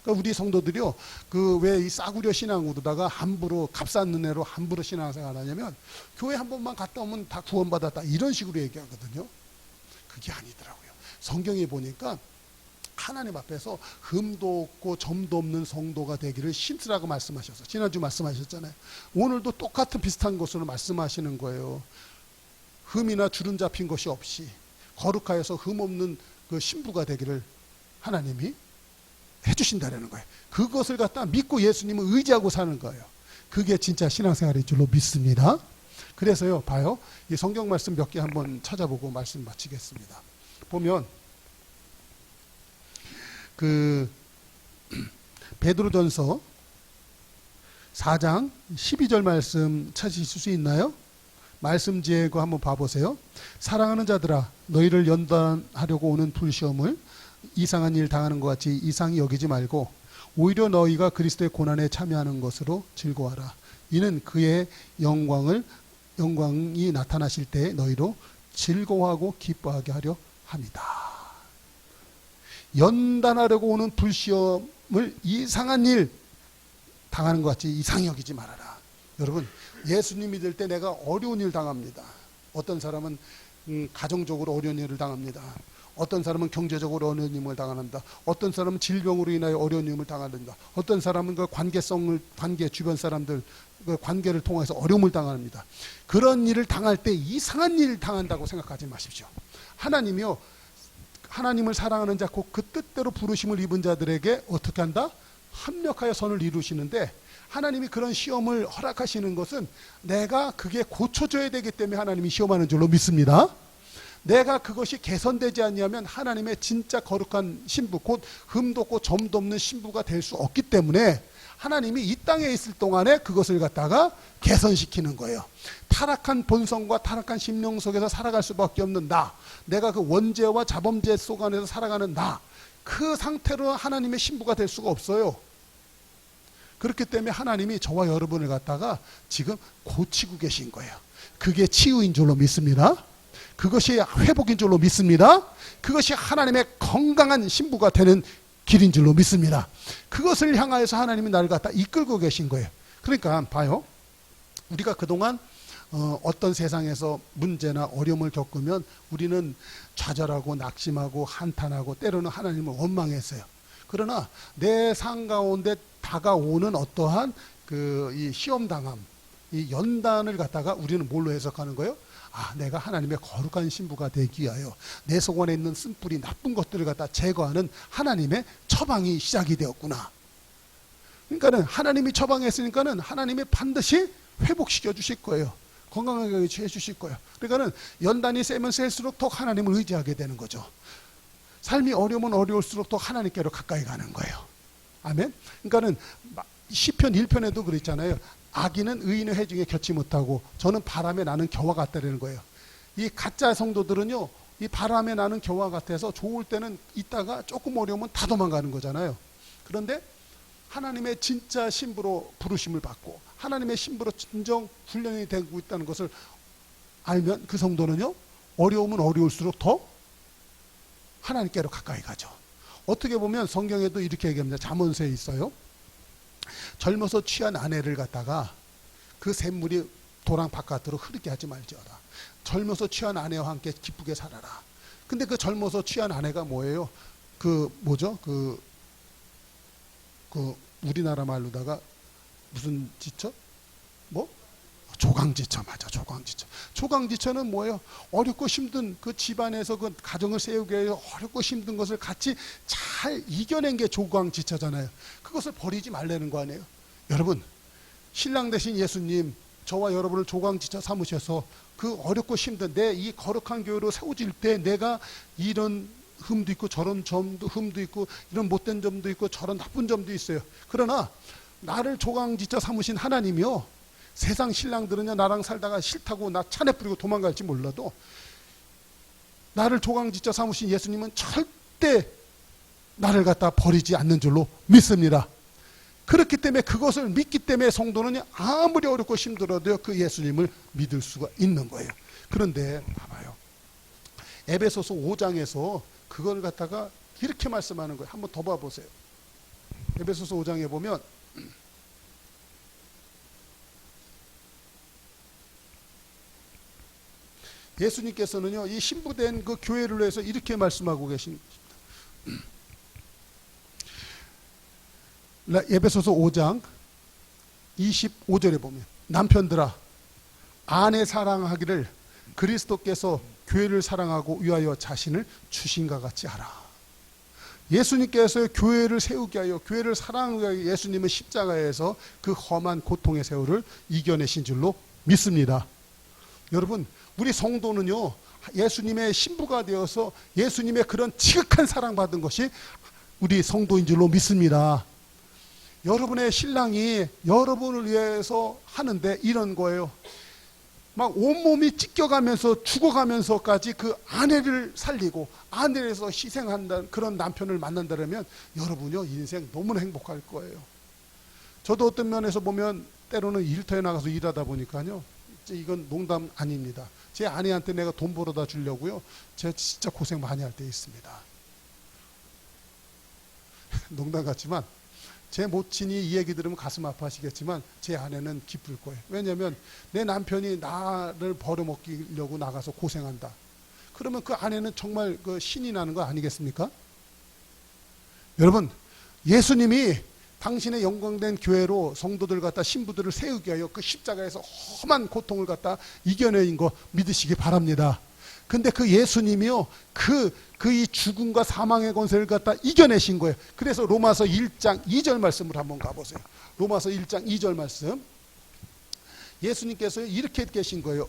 그러니까 우리 성도들이요, 그 왜 이 싸구려 신앙으로다가 함부로 값싼 은혜로 함부로 신앙생활 하냐면 교회 한 번만 갔다 오면 다 구원받았다 이런 식으로 얘기하거든요. 그게 아니더라고요. 성경에 보니까 하나님 앞에서 흠도 없고 점도 없는 성도가 되기를 힘쓰라고 말씀하셔서 지난주 말씀하셨잖아요. 오늘도 똑같은 비슷한 것으로 말씀하시는 거예요. 흠이나 주름 잡힌 것이 없이 거룩하여서 흠 없는 그 신부가 되기를 하나님이 해주신다라는 거예요. 그것을 갖다 믿고 예수님을 의지하고 사는 거예요. 그게 진짜 신앙생활인 줄로 믿습니다. 그래서요, 봐요. 이 성경 말씀 몇 개 한번 찾아보고 말씀 마치겠습니다. 보면 그 베드로전서 4장 12절 말씀 찾으실 수 있나요? 말씀 제거 한번 봐보세요. 사랑하는 자들아, 너희를 연단하려고 오는 불시험을 이상한 일 당하는 것 같이 이상히 여기지 말고 오히려 너희가 그리스도의 고난에 참여하는 것으로 즐거워하라. 이는 그의 영광이 나타나실 때 너희로 즐거워하고 기뻐하게 하려 합니다. 연단하려고 오는 불시험을 이상한 일 당하는 것 같이 이상히 여기지 말아라. 여러분, 예수님 믿을 때 내가 어려운 일 당합니다. 어떤 사람은 가정적으로 어려운 일을 당합니다. 어떤 사람은 경제적으로 어려운 일을 당합니다. 어떤 사람은 질병으로 인하여 어려운 일을 당합니다. 어떤 사람은 그 관계 주변 사람들 그 관계를 통해서 어려움을 당합니다. 그런 일을 당할 때 이상한 일을 당한다고 생각하지 마십시오. 하나님이요, 하나님을 사랑하는 자, 곧 그 뜻대로 부르심을 입은 자들에게 어떻게 한다? 합력하여 선을 이루시는데, 하나님이 그런 시험을 허락하시는 것은 내가 그게 고쳐져야 되기 때문에 하나님이 시험하는 줄로 믿습니다. 내가 그것이 개선되지 않으면 하나님의 진짜 거룩한 신부, 곧 흠도 없고 점도 없는 신부가 될 수 없기 때문에 하나님이 이 땅에 있을 동안에 그것을 갖다가 개선시키는 거예요. 타락한 본성과 타락한 심령 속에서 살아갈 수밖에 없는 나, 내가 그 원죄와 자범죄 속 안에서 살아가는 나, 그 상태로 하나님의 신부가 될 수가 없어요. 그렇기 때문에 하나님이 저와 여러분을 갖다가 지금 고치고 계신 거예요. 그게 치유인 줄로 믿습니다. 그것이 회복인 줄로 믿습니다. 그것이 하나님의 건강한 신부가 되는 길인 줄로 믿습니다. 그것을 향하여서 하나님이 나를 갖다 이끌고 계신 거예요. 그러니까 봐요. 우리가 그동안 어떤 세상에서 문제나 어려움을 겪으면 우리는 좌절하고 낙심하고 한탄하고 때로는 하나님을 원망했어요. 그러나 내 삶 가운데 다가오는 어떠한 이 시험당함, 이 연단을 갖다가 우리는 뭘로 해석하는 거예요? 아, 내가 하나님의 거룩한 신부가 되기 위하여 내 속 안에 있는 쓴뿌리 나쁜 것들을 갖다 제거하는 하나님의 처방이 시작이 되었구나. 그러니까는 하나님이 처방했으니까는 하나님이 반드시 회복시켜 주실 거예요. 건강하게 해 주실 거예요. 그러니까는 연단이 세면 셀수록 더 하나님을 의지하게 되는 거죠. 삶이 어려우면 어려울수록 더 하나님께로 가까이 가는 거예요. 아멘. 그러니까는 시편 1편에도 그랬잖아요. 악인은 의인의 회중에 겹치 못하고 저는 바람에 나는 겨와 같다라는 거예요. 이 가짜 성도들은요, 이 바람에 나는 겨와 같아서 좋을 때는 있다가 조금 어려우면 다 도망가는 거잖아요. 그런데 하나님의 진짜 신부로 부르심을 받고 하나님의 신부로 진정 훈련이 되고 있다는 것을 알면 그 성도는요, 어려우면 어려울수록 더 하나님께로 가까이 가죠. 어떻게 보면 성경에도 이렇게 얘기합니다. 잠언서에 있어요. 젊어서 취한 아내를 갖다가 그 샘물이 도랑 바깥으로 흐르게 하지 말지어다. 젊어서 취한 아내와 함께 기쁘게 살아라. 근데 그 젊어서 취한 아내가 뭐예요? 뭐죠? 우리나라 말로다가 무슨 지처? 뭐? 조강지처. 맞아, 조강지처. 조강지처는 뭐예요? 어렵고 힘든 그 집안에서 그 가정을 세우기 위해 어렵고 힘든 것을 같이 잘 이겨낸 게 조강지처잖아요. 그것을 버리지 말라는 거 아니에요? 여러분, 신랑 되신 예수님 저와 여러분을 조강지처 삼으셔서 그 어렵고 힘든 내 이 거룩한 교회로 세워질 때 내가 이런 흠도 있고 저런 흠도 있고 이런 못된 점도 있고 저런 나쁜 점도 있어요. 그러나 나를 조강지처 삼으신 하나님이요, 세상 신랑들은요 나랑 살다가 싫다고 나 차내 뿌리고 도망갈지 몰라도 나를 조강지처 삼으신 예수님은 절대 나를 갖다 버리지 않는 줄로 믿습니다. 그렇기 때문에 그것을 믿기 때문에 성도는 아무리 어렵고 힘들어도 그 예수님을 믿을 수가 있는 거예요. 그런데 봐봐요. 에베소서 5장에서 그걸 갖다가 이렇게 말씀하는 거예요. 한번 더 봐보세요. 에베소서 5장에 보면 예수님께서는요 이 신부된 그 교회를 위해서 이렇게 말씀하고 계십니다. 에베소서 5장 25절에 보면 남편들아 아내 사랑하기를 그리스도께서 교회를 사랑하고 위하여 자신을 주신 것 같이 하라. 예수님께서 교회를 세우게 하여 교회를 사랑하기 위하여 예수님은 십자가에서 그 험한 고통의 세월을 이겨내신 줄로 믿습니다. 여러분, 우리 성도는요 예수님의 신부가 되어서 예수님의 그런 지극한 사랑받은 것이 우리 성도인 줄로 믿습니다. 여러분의 신랑이 여러분을 위해서 하는데 이런 거예요. 막 온몸이 찢겨가면서 죽어가면서까지 그 아내를 살리고 아내를 위해서 희생한다는 그런 남편을 만난다면 여러분요 인생 너무나 행복할 거예요. 저도 어떤 면에서 보면 때로는 일터에 나가서 일하다 보니까요, 이건 농담 아닙니다. 제 아내한테 내가 돈 벌어다 주려고요 제가 진짜 고생 많이 할 때 있습니다. 농담 같지만 제 모친이 이 얘기 들으면 가슴 아파하시겠지만 제 아내는 기쁠 거예요. 왜냐하면 내 남편이 나를 벌어먹이려고 나가서 고생한다. 그러면 그 아내는 정말 그 신이 나는 거 아니겠습니까? 여러분, 예수님이 당신의 영광된 교회로 성도들 갖다 신부들을 세우기 위하여 그 십자가에서 험한 고통을 갖다 이겨낸 거 믿으시기 바랍니다. 근데 그 예수님이요 이 죽음과 사망의 권세를 갖다 이겨내신 거예요. 그래서 로마서 1장 2절 말씀을 한번 가보세요. 로마서 1장 2절 말씀. 예수님께서 이렇게 계신 거예요.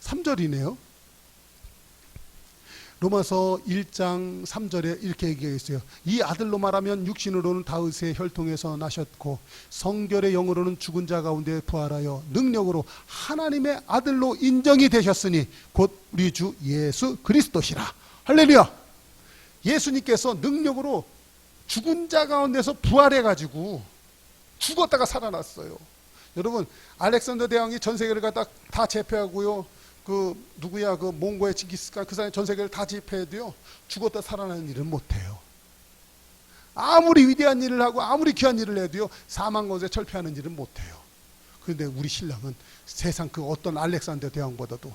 3절이네요. 로마서 1장 3절에 이렇게 얘기했어요. 이 아들로 말하면 육신으로는 다윗의 혈통에서 나셨고 성결의 영으로는 죽은 자 가운데 부활하여 능력으로 하나님의 아들로 인정이 되셨으니 곧 우리 주 예수 그리스도시라. 할렐루야. 예수님께서 능력으로 죽은 자 가운데서 부활해가지고 죽었다가 살아났어요. 여러분, 알렉산더 대왕이 전 세계를 갖다 다 제패하고요, 그 몽고의 징기스칸 그 사람이 전 세계를 다 지배해도요 죽었다 살아나는 일은 못해요. 아무리 위대한 일을 하고 아무리 귀한 일을 해도요 사망 권세 철폐하는 일은 못해요. 그런데 우리 신랑은 세상 그 어떤 알렉산더 대왕보다도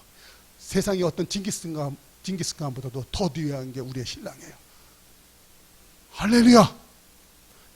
세상의 어떤 징기스칸보다도 더 위대한 게 우리의 신랑이에요. 할렐루야.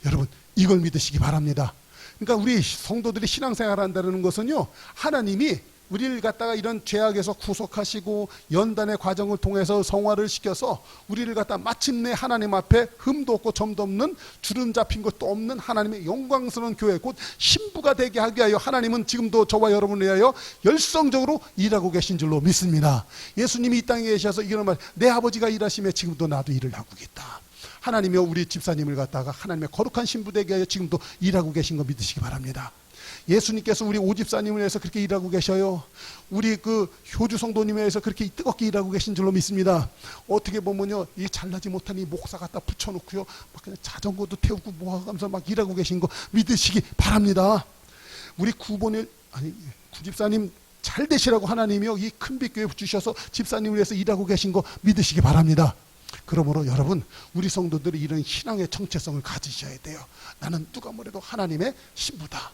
여러분, 이걸 믿으시기 바랍니다. 그러니까 우리 성도들이 신앙생활 한다는 것은요 하나님이 우리를 갖다가 이런 죄악에서 구속하시고 연단의 과정을 통해서 성화를 시켜서 우리를 갖다 마침내 하나님 앞에 흠도 없고 점도 없는 주름 잡힌 것도 없는 하나님의 영광스러운 교회 곧 신부가 되게 하기 위하여 하나님은 지금도 저와 여러분을 위하여 열성적으로 일하고 계신 줄로 믿습니다. 예수님이 이 땅에 계셔서 이런 말, 내 아버지가 일하시며 지금도 나도 일을 하고 있다. 하나님이여 우리 집사님을 갖다가 하나님의 거룩한 신부 되게 하여 지금도 일하고 계신 거 믿으시기 바랍니다. 예수님께서 우리 오집사님을 위해서 그렇게 일하고 계셔요. 우리 그 효주 성도님을 위해서 그렇게 뜨겁게 일하고 계신 줄로 믿습니다. 어떻게 보면요, 이 잘나지 못한 이 목사 갖다 붙여놓고요, 막 그냥 자전거도 태우고 뭐 하면서 막 일하고 계신 거 믿으시기 바랍니다. 우리 구집사님 잘 되시라고 하나님이요 이 큰 빛 교회 주셔서 집사님을 위해서 일하고 계신 거 믿으시기 바랍니다. 그러므로 여러분, 우리 성도들이 이런 신앙의 정체성을 가지셔야 돼요. 나는 누가 뭐래도 하나님의 신부다.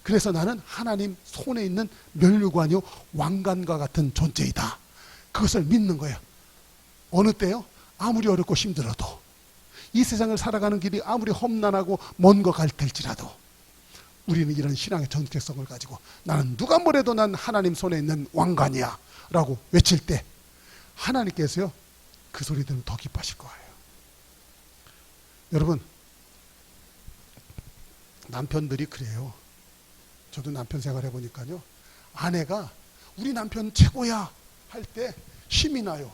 그래서 나는 하나님 손에 있는 면류관이요 왕관과 같은 존재이다. 그것을 믿는 거예요. 어느 때요? 아무리 어렵고 힘들어도, 이 세상을 살아가는 길이 아무리 험난하고 먼 것 같을지라도 우리는 이런 신앙의 정체성을 가지고 나는 누가 뭐래도 난 하나님 손에 있는 왕관이야 라고 외칠 때 하나님께서요 그 소리 들으면 더 기뻐하실 거예요. 여러분, 남편들이 그래요. 저도 남편 생활해 보니까요, 아내가 우리 남편 최고야 할 때 힘이 나요.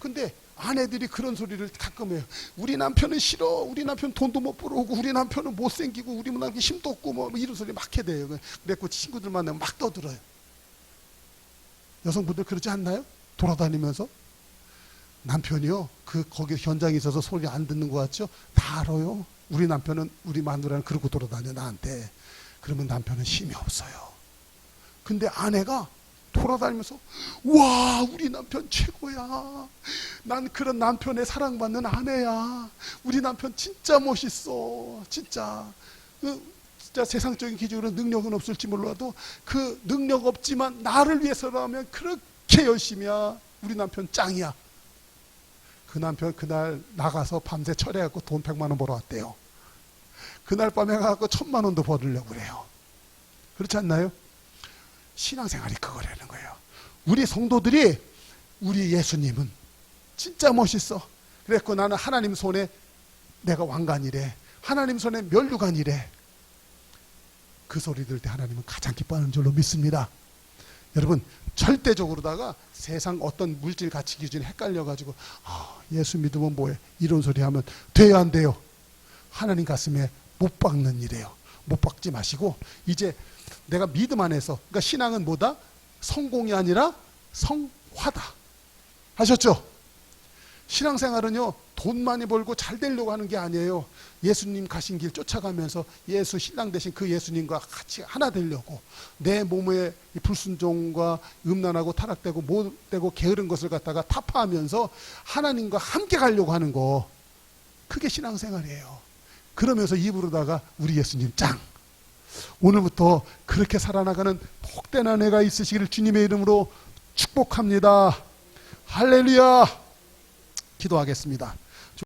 근데 아내들이 그런 소리를 가끔 해요. 우리 남편은 싫어. 우리 남편 돈도 못 벌어오고, 우리 남편은 못생기고, 우리 남편 힘도 없고, 뭐 이런 소리 막 해대요. 그래서 친구들 만나면 막 떠들어요. 여성분들 그러지 않나요? 돌아다니면서 남편이요 거기 현장에 있어서 소리 안 듣는 것 같죠? 다 알아요. 우리 남편은, 우리 마누라는 그러고 돌아다녀 나한테. 그러면 남편은 힘이 없어요. 근데 아내가 돌아다니면서 와 우리 남편 최고야. 난 그런 남편의 사랑받는 아내야. 우리 남편 진짜 멋있어. 진짜 세상적인 기준으로 능력은 없을지 몰라도 그 능력 없지만 나를 위해서라면 그렇게 열심히야. 우리 남편 짱이야. 그 남편 그날 나가서 밤새 철회하고 돈 100만 원 벌어왔대요. 그날 밤에 가서 1000만 원도 벌으려고 그래요. 그렇지 않나요? 신앙생활이 그거라는 거예요. 우리 성도들이 우리 예수님은 진짜 멋있어. 그랬고 나는 하나님 손에 내가 왕관이래. 하나님 손에 면류관이래. 그 소리 들을 때 하나님은 가장 기뻐하는 줄로 믿습니다. 여러분, 절대적으로다가 세상 어떤 물질 가치 기준이 헷갈려가지고 예수 믿으면 뭐해 이런 소리 하면 돼야 안 돼요. 하나님 가슴에 못 박는 일이에요. 못 박지 마시고 이제 내가 믿음 안에서, 그러니까 신앙은 뭐다? 성공이 아니라 성화다. 하셨죠? 신앙생활은요 돈 많이 벌고 잘 되려고 하는 게 아니에요. 예수님 가신 길 쫓아가면서 예수 신랑 되신 그 예수님과 같이 하나 되려고, 내 몸의 불순종과 음란하고 타락되고 못되고 게으른 것을 갖다가 타파하면서 하나님과 함께 가려고 하는 거, 그게 신앙생활이에요. 그러면서 입으로다가 우리 예수님 짱, 오늘부터 그렇게 살아나가는 복된 한 해가 있으시기를 주님의 이름으로 축복합니다. 할렐루야. 기도하겠습니다.